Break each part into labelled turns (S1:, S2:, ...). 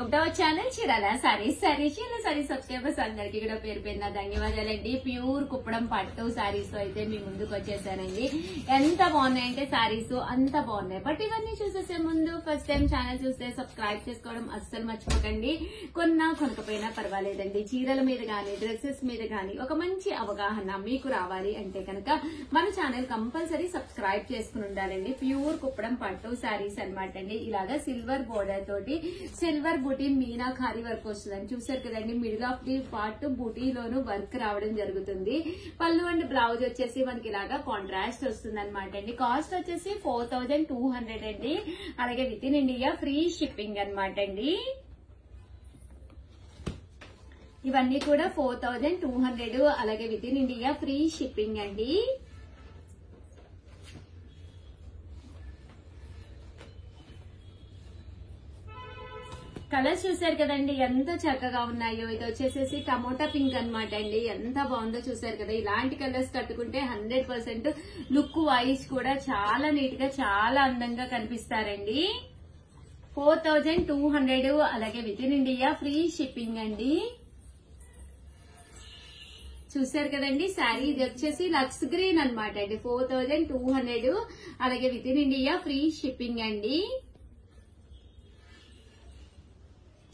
S1: Welcome to our channel Chirala saris. Chirala saris subscribers అందరికీ కూడా పేరు పేరున ధన్యవాదాలండి. ప్యూర్ కుప్పడం పట్టు సారీస్ తో అయితే మీ ముందుకు వచ్చేసానండి. ఎంత బాగున్నాయంటే సారీస్ అంత బాగున్నాయి. బట్ ఇవన్నీ చూసేసే ముందు ఫస్ట్ టైం ఛానల్ చూస్తే సబ్స్క్రైబ్ చేసుకోవడం అస్సలు మర్చిపోకండి. కొనకపోయినా పర్వాలేదండి. చీరల మీద గానీ డ్రెస్సెస్ మీద గానీ ఒక మంచి అవగాహన మీకు రావాలి అంటే కనుక మన ఛానల్ కంపల్సరీ సబ్స్క్రైబ్ చేసుకుని ఉండాలండి. ప్యూర్ కుప్పడం పట్టు సారీస్ అనమాట అండి. ఇలాగా సిల్వర్ బోర్డర్ తోటి సిల్వర్ బూటీ మీనాకారి వర్క్ వస్తుందని చూసారు కదండి. మిడిల్ ఆఫ్ ది పార్ట్ బూటీలోను వర్క్ రావడం జరుగుతుంది. పళ్ళు అండ్ బ్లౌజ్ వచ్చేసి మనకి ఇలాగా కాంట్రాస్ట్ వస్తుంది అనమాట అండి. కాస్ట్ వచ్చేసి 4200 అండి. అలాగే within India free shipping అనమాట అండి. ఇవన్నీ కూడా 4200 అలాగే within India free shipping అండి. కలర్స్ చూసారు కదండి ఎంత చక్కగా ఉన్నాయో. ఇది వచ్చేసేసి టమోటా పింక్ అనమాట అండి. ఎంత బాగుందో చూసారు కదా. ఇలాంటి కలర్స్ కట్టుకుంటే 100% లుక్ వైజ్ కూడా చాలా నీట్ గా చాలా అందంగా కనిపిస్తారండి. 4200 అలాగే within India free shipping అండి. చూసారు కదండి శారీ. ఇది వచ్చేసి లక్స్ గ్రీన్ అనమాట అండి. 4200 అలాగే within India free shipping అండి.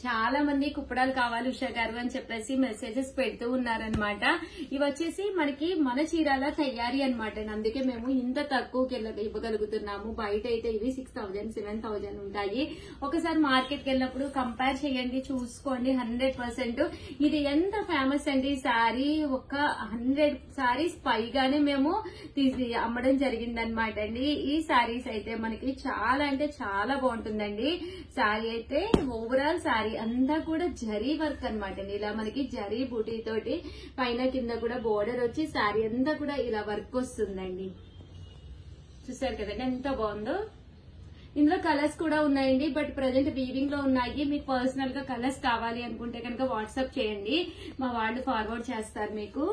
S1: చాలా మంది కుప్పడాలు కావాలి ఉషా గారు అని చెప్పేసి మెసేజెస్ పెడుతూ ఉన్నారనమాట. ఇవి వచ్చేసి మనకి మన చీరాల తయారీ అనమాట. అందుకే మేము ఇంత తక్కువకి ఇవ్వగలుగుతున్నాము. బయట అయితే ఇవి 6000 7000 ఉంటాయి. ఒకసారి మార్కెట్ కి వెళ్ళినప్పుడు కంపేర్ చేయండి, చూసుకోండి. 100% ఇది ఎంత ఫేమస్ అండి. శారీ ఒక 100 శారీస్ పైగానే మేము అమ్మడం జరిగింది అనమాట అండి. ఈ శారీస్ అయితే మనకి చాలా అంటే చాలా బాగుంటుందండి. శారీ అయితే ఓవరాల్ శారీ అంతా కూడా జరీ వర్క్ అనమాట అండి. ఇలా మనకి జరీ బూటీ తోటి పైన కింద కూడా బోర్డర్ వచ్చి శారీ అంతా కూడా ఇలా వర్క్ వస్తుందండి. చూసారు కదండి ఎంత బాగుందో. ఇందులో కలర్స్ కూడా ఉన్నాయండి. బట్ ప్రజెంట్ వీవింగ్ లో ఉన్నాయి. మీకు పర్సనల్ గా కలర్స్ కావాలి అనుకుంటే కనుక వాట్సాప్ చేయండి. మా వాళ్ళు ఫార్వర్డ్ చేస్తారు మీకు.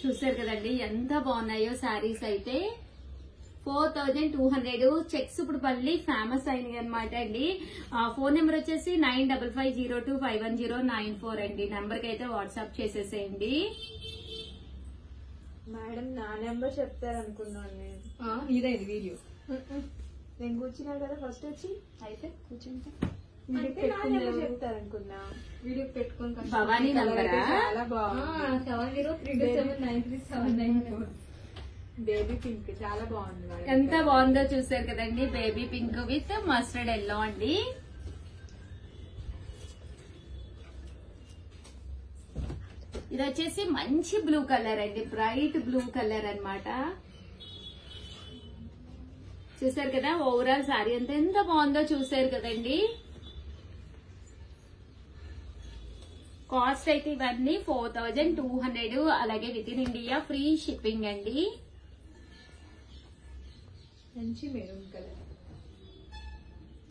S1: చూసారు కదండి ఎంత బాగున్నాయో శారీస్ అయితే. 4200 చెక్స్ ఇప్పుడు మళ్ళీ ఫేమస్ అయినాయి అనమాట అండి. ఫోన్ నెంబర్ వచ్చేసి 9550251094 అండి. నెంబర్ కి అయితే వాట్సాప్ చేసేసేయండి.
S2: మేడం నా నెంబర్ చెప్తారనుకున్నాను నేను.
S1: ఇదే వీడియో
S2: నేను కూర్చున్నా కదా ఫస్ట్ వచ్చి.
S1: అయితే కూర్చుంటే
S2: చెప్తారనుకున్నా. వీడియో పెట్టుకుని
S1: భవానీ నంబరా?
S2: చాలా బాగుంది.
S1: 7032793994.
S2: బేబీ పింక్ చాలా బాగుంది.
S1: ఎంత బాగుందో చూసారు కదండి. Baby pink with mustard yellow అండి. ఇది వచ్చేసి మంచి బ్లూ కలర్ అండి. బ్రైట్ బ్లూ కలర్ అన్నమాట. చూసారు కదా ఓవరాల్ సారీ అంతా ఎంత బాగుందో చూసారు కదండి. కాస్ట్ అయితే ఇవన్నీ 4200 అలాగే within India free shipping అండి.
S2: మంచి మెరూన్ కలర్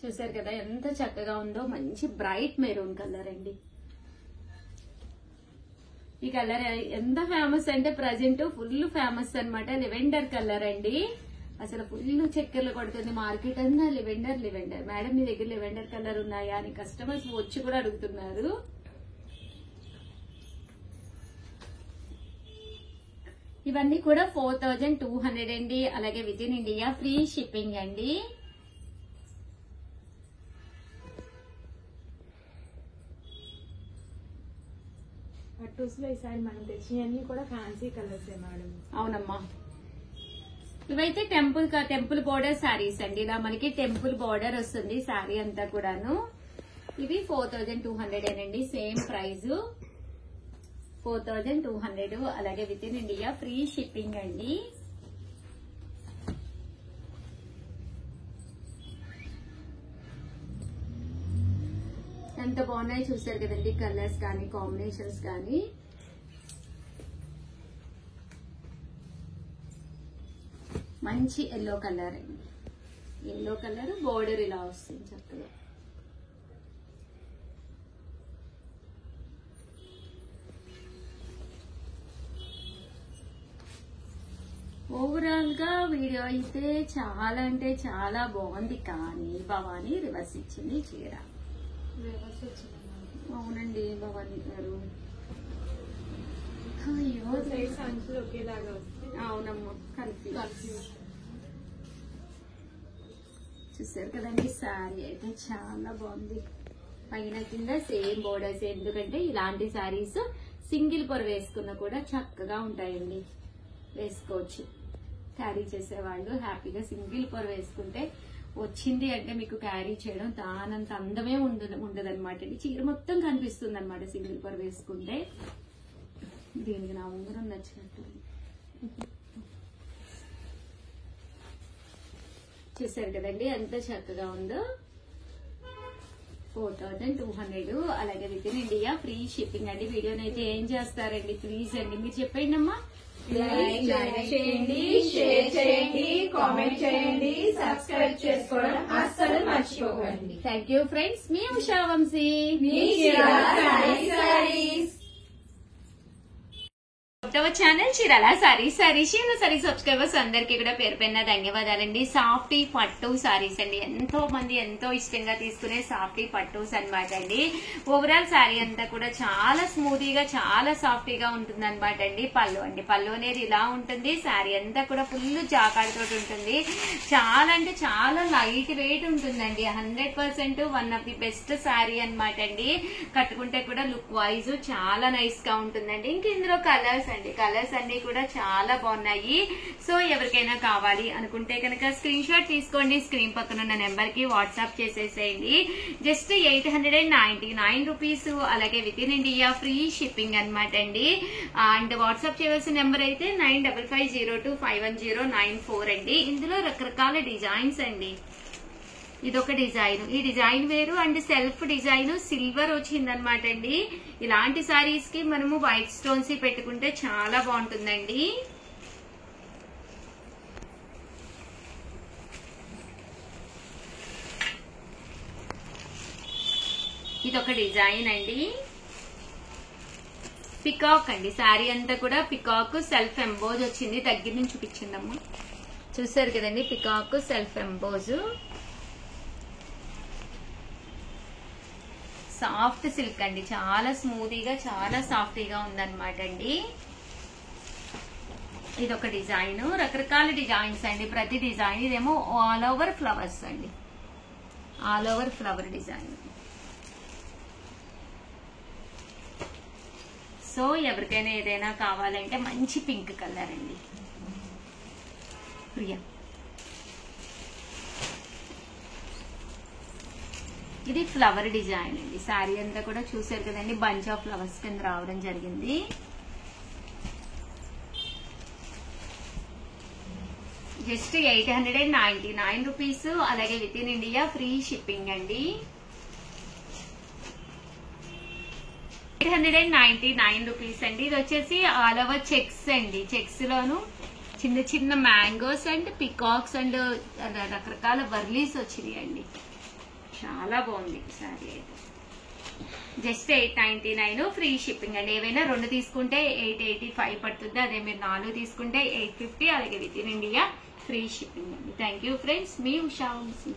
S1: చూసారు కదా ఎంత చక్కగా ఉందో. మంచి బ్రైట్ మెరూన్ కలర్ అండి. ఈ కలర్ ఎంత ఫేమస్ అంటే ప్రజెంట్ ఫుల్ ఫేమస్ అన్నమాట. లెవెండర్ కలర్ అండి. అసలు ఫుల్ చక్కెరలు కొడుతుంది మార్కెట్ అంతా. లెవెండర్ మేడం మీ దగ్గర లెవెండర్ కలర్ ఉన్నాయా అని కస్టమర్స్ వచ్చి కూడా అడుగుతున్నారు. ఇవన్నీ కూడా 4200 అండి. అలాగే within India free shipping అండి.
S2: పట్టూస్ లో ఈసారి మనం తెచ్చినవన్నీ కూడా ఫ్యాన్సీ కలర్స్ మేడం.
S1: అవునమ్మా. ఇవైతే టెంపుల్ బోర్డర్ శారీస్ అండి. ఇలా మనకి టెంపుల్ బోర్డర్ వస్తుంది శారీ అంతా కూడాను. ఇవి 4200 అండి. సేమ్ ప్రైజ్ 4200 అలాగే within India free shipping అండి. ఎంత బాగున్నాయి చూసారు కదండి. కలర్స్ కానీ కాంబినేషన్స్ కానీ. మంచి ఎల్లో కలర్ అండి. ఎల్లో కలర్ బోర్డర్ ఇలా వస్తుంది చక్కగా. ఓవరాల్ గా వీడియో అయితే చాలా అంటే చాలా బాగుంది, కానీ భవానీ రివర్స్ ఇచ్చింది చీర.
S2: రివర్స్ వచ్చింది మేడం.
S1: అవునండి భవానీ గారు. అయ్యో
S2: సైజ్ సంచులు ఒకేలాగా వస్తాయి.
S1: అవునమ్మా, కన్ఫ్యూజ్. చూసారు కదండి, శారీ అయితే చాలా బాగుంది. పైన కింద సేమ్ బోర్డర్స్. ఎందుకంటే ఇలాంటి శారీస్ సింగిల్ పొర వేసుకున్నా కూడా చక్కగా ఉంటాయండి, వేసుకోవచ్చు. క్యారీ చేసేవాళ్ళు హ్యాపీగా సింగిల్ పొర వేసుకుంటే వచ్చింది అంటే మీకు క్యారీ చేయడం దానంత అందమే ఉండదన్నమాట అండి. చీర మొత్తం కనిపిస్తుంది అనమాట సింగిల్ పొర వేసుకుంటే. దీనికి నా ఉంగరం నచ్చినట్టు చూసారు కదండి, ఎంత చక్కగా ఉందో. 4200. అలాగే within India free shipping అండి. వీడియోని అయితే ఏం చేస్తారండి, ప్లీజ్ అండి మీరు చెప్పండి అమ్మా.
S3: లైక్ చేయండి, షేర్ చేయండి, కామెంట్ చేయండి, సబ్స్క్రైబ్ చేసుకోవడం అస్సలు మర్చిపోకండి.
S1: Thank you friends. మీ ఉషా వంశీ,
S3: మీ Chirala sarees.
S1: Channel Chirala sarees. Sorry subscribers అందరికీ కూడా పేరు పైన ధన్యవాదాలండి. సాఫ్టీ పట్టు సారీస్ అండి, ఎంతో మంది ఎంతో ఇష్టంగా తీసుకునే సాఫ్టీ పట్టుస్ అన్నమాట అండి. ఓవరాల్ శారీ అంతా కూడా చాలా స్మూతీగా చాలా సాఫ్టీగా ఉంటుంది అనమాట అండి. పళ్ళు అండి, పళ్ళు అనేది ఇలా ఉంటుంది. శారీ అంతా కూడా ఫుల్ జాకాడతో ఉంటుంది. చాలా అంటే చాలా లైట్ వెయిట్ ఉంటుందండి. 100% one of the best sari అనమాట అండి. కట్టుకుంటే కూడా లుక్ వైజ్ చాలా నైస్ గా ఉంటుందండి. ఇంక ఇందులో కలర్స్ అండి, కలర్స్ అన్ని కూడా చాలా బాగున్నాయి. సో ఎవరికైనా కావాలి అనుకుంటే కనుక స్క్రీన్ షాట్ తీసుకోండి, స్క్రీన్ పక్కన ఉన్న నెంబర్ కి వాట్సాప్ చేసేసేయండి. Just 899 rupees. అలాగే within India free shipping అనమాట అండి. అండ్ వాట్సాప్ చేయవలసిన నెంబర్ అయితే 9550251094 అండి. ఇందులో రకరకాల డిజైన్స్ అండి. ఇదొక డిజైన్, ఈ డిజైన్ వేరు అండ్ సెల్ఫ్ డిజైన్ సిల్వర్ వచ్చిందనమాట అండి. ఇలాంటి సారీస్ కి మనము వైట్ స్టోన్స్ పెట్టుకుంటే చాలా బాగుంటుందండి. ఇదొక డిజైన్ అండి. పికాక్ అండి, శారీ అంతా కూడా పికాక్ సెల్ఫ్ ఎంబోజ్ వచ్చింది. దగ్గర నుంచి చూపించిందమ్మా, చూసారు కదండి, peacock self emboss. Soft silk అండి, చాలా స్మూతీగా చాలా సాఫ్టీగా ఉందన్నమాట అండి. ఇదొక డిజైన్, రకరకాల డిజైన్స్ అండి. ప్రతి డిజైన్ ఇదేమో ఆల్ ఓవర్ ఫ్లవర్స్ అండి, all over flower design. So ఎవరికైనా ఏదైనా కావాలంటే మంచి పింక్ కలర్ అండి. ప్రియా, ఇది ఫ్లవర్ డిజైన్ అండి. శారీ అంతా కూడా చూసారు కదండి, బంచ్ ఆఫ్ ఫ్లవర్స్ కింద రావడం జరిగింది. Just 899 rupees. అలాగే within India free shipping అండి. 899 రూపీస్ అండి. ఇది వచ్చేసి ఆల్ ఓవర్ చెక్స్ అండి. చెక్స్ లోను చిన్న చిన్న మ్యాంగోస్ అండ్ పికాక్స్ అండ్ రకరకాల వర్లీస్ వచ్చినాయి అండి. చాలా బాగుంది శారీ అయితే. జస్ట్ 899 ఫ్రీ షిప్పింగ్ అండి. ఏవైనా 2 తీసుకుంటే 885 పడుతుంది. అదే మీరు 4 తీసుకుంటే 850. అలాగే within India free shipping అండి. Thank you friends. మీ ఉషా వంశీ.